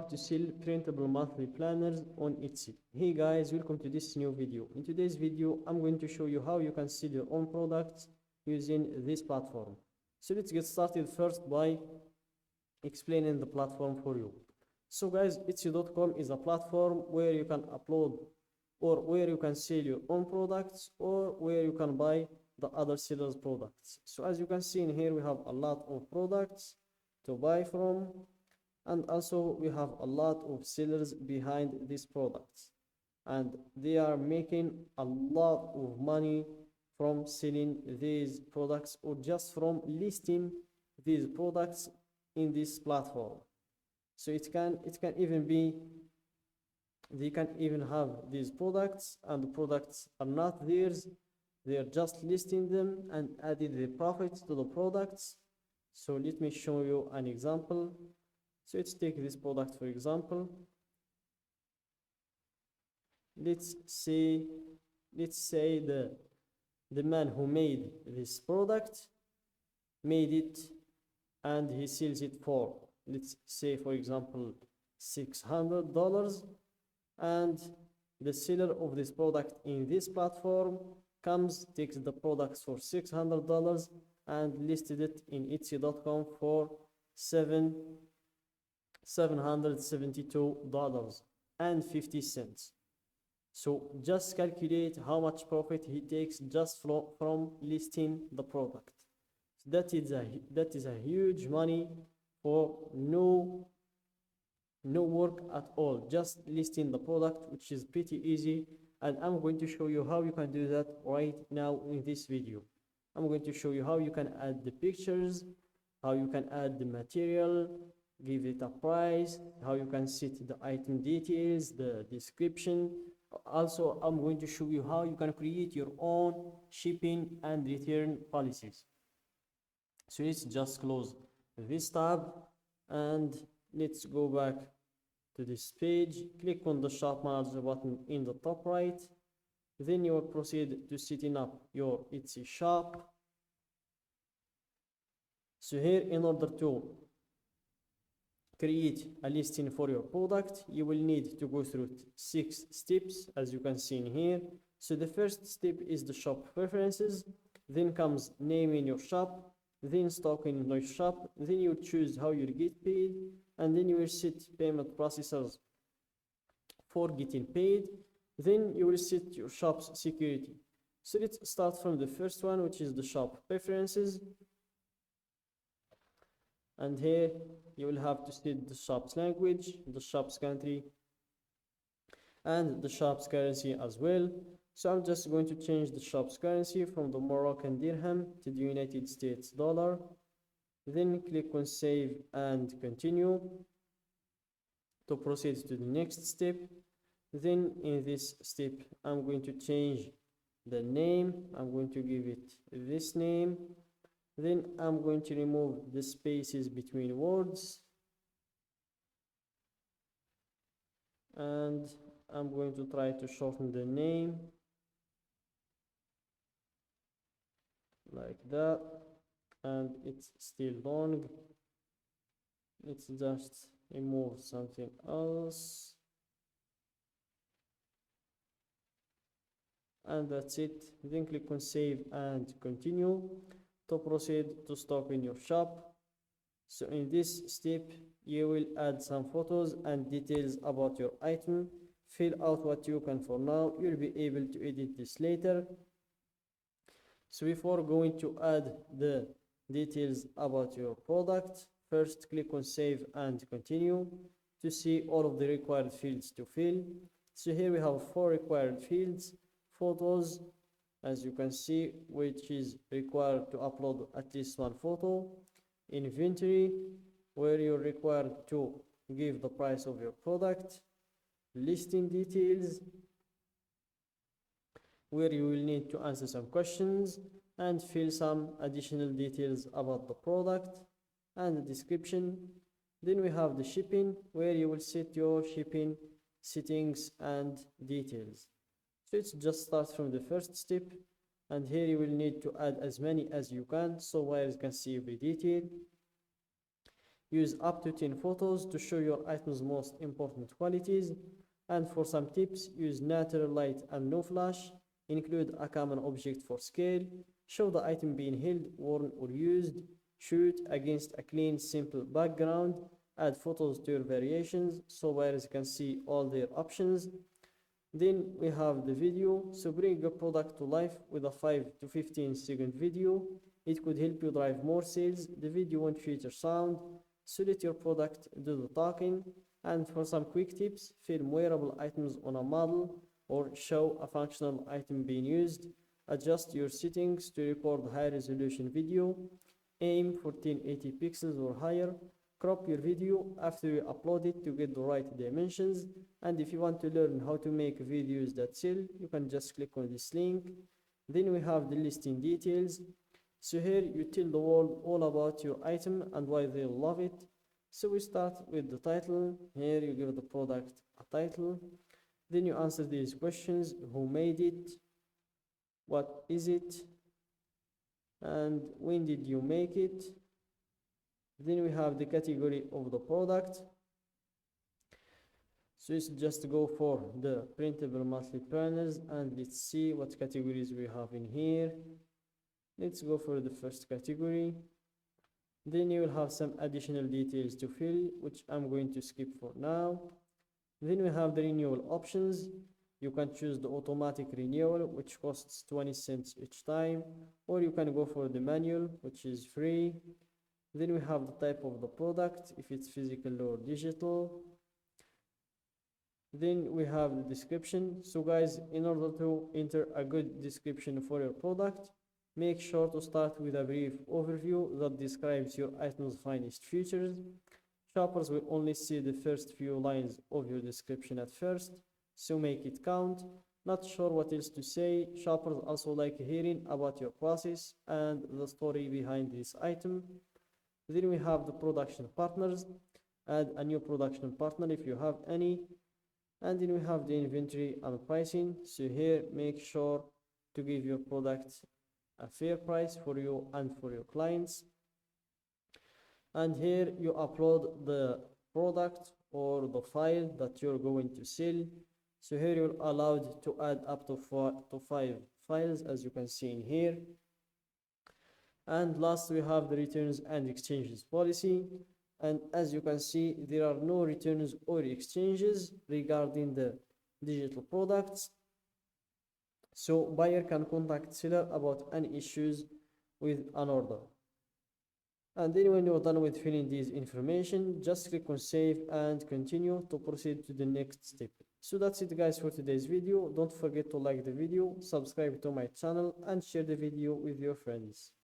to sell printable monthly planners on Etsy. Hey guys, welcome to this new video. In today's video, I'm going to show you how you can sell your own products using this platform. So let's get started first by explaining the platform for you. So guys, Etsy.com is a platform where you can upload or where you can sell your own products or where you can buy the other sellers' products. So as you can see in here, we have a lot of products to buy from, and also we have a lot of sellers behind these products, and they are making a lot of money from selling these products or just from listing these products in this platform. So it can even be, they can even have these products and the products are not theirs, they are just listing them and adding the profit to the products. So let me show you an example. So let's take this product for example. Let's say the man who made this product made it and he sells it for, let's say for example, $600, and the seller of this product in this platform comes, takes the products for $600 and listed it in Etsy.com for $772.50. So just calculate how much profit he takes just from listing the product. That is a huge money for no work at all, just listing the product, which is pretty easy, and I'm going to show you how you can do that right now in this video. I'm going to show you how you can add the pictures, how you can add the material, give it a price, how you can set the item details, the description. Also, I'm going to show you how you can create your own shipping and return policies. So let's just close this tab and let's go back to this page. Click on the shop manager button in the top right. Then you will proceed to setting up your Etsy shop. So here, in order to create a listing for your product, you will need to go through 6 steps, as you can see in here. So the first step is the shop preferences, then comes naming your shop, then stocking your shop, then you choose how you get paid, and then you will set payment processors for getting paid. Then you will set your shop's security. So let's start from the first one, which is the shop preferences. And here you will have to set the shop's language, the shop's country, and the shop's currency as well. So I'm just going to change the shop's currency from the Moroccan dirham to the United States dollar. Then click on save and continue to proceed to the next step. Then in this step, I'm going to change the name. I'm going to give it this name. Then I'm going to remove the spaces between words. And I'm going to try to shorten the name like that. And it's still long. Let's just remove something else. And that's it. Then click on save and continue to proceed to stock in your shop. So in this step, you will add some photos and details about your item. Fill out what you can for now. You'll be able to edit this later. So before going to add the details about your product, first click on save and continue to see all of the required fields to fill. So here we have 4 required fields. Photos, as you can see, which is required to upload at least 1 photo. Inventory, where you're required to give the price of your product. Listing details, where you will need to answer some questions and fill some additional details about the product, and the description. Then we have the shipping, where you will set your shipping settings and details. So let's just start from the first step, and here you will need to add as many as you can so buyers can see every detail. Use up to 10 photos to show your item's most important qualities. And for some tips, use natural light and no flash. Include a common object for scale. Show the item being held, worn or used. Shoot against a clean, simple background. Add photos to your variations so buyers can see all their options. Then we have the video. So bring your product to life with a 5 to 15 second video. It could help you drive more sales. The video won't feature sound, so let your product do the talking. And for some quick tips, film wearable items on a model or show a functional item being used. Adjust your settings to record high resolution video. Aim for 1080 pixels or higher. Crop your video after you upload it to get the right dimensions. And if you want to learn how to make videos that sell, you can just click on this link. Then we have the listing details. So here you tell the world all about your item and why they love it. So we start with the title. Here you give the product a title. Then you answer these questions: who made it, what is it, and when did you make it. Then we have the category of the product. So let's just go for the printable monthly planners and let's see what categories we have in here. Let's go for the first category. Then you will have some additional details to fill, which I'm going to skip for now. Then we have the renewal options. You can choose the automatic renewal, which costs 20 cents each time, or you can go for the manual, which is free. Then we have the type of the product, if it's physical or digital. Then we have the description. So guys, in order to enter a good description for your product, make sure to start with a brief overview that describes your item's finest features. Shoppers will only see the first few lines of your description at first, so make it count. Not sure what else to say? Shoppers also like hearing about your process and the story behind this item. Then we have the production partners. Add a new production partner if you have any. And then we have the inventory and pricing. So here make sure to give your product a fair price for you and for your clients. And here you upload the product or the file that you're going to sell. So here you're allowed to add up to 5 files, as you can see in here. And last we have the returns and exchanges policy. And as you can see, there are no returns or exchanges regarding the digital products. So buyer can contact seller about any issues with an order. And then when you're done with filling this information, just click on save and continue to proceed to the next step. So that's it guys for today's video. Don't forget to like the video, subscribe to my channel and share the video with your friends.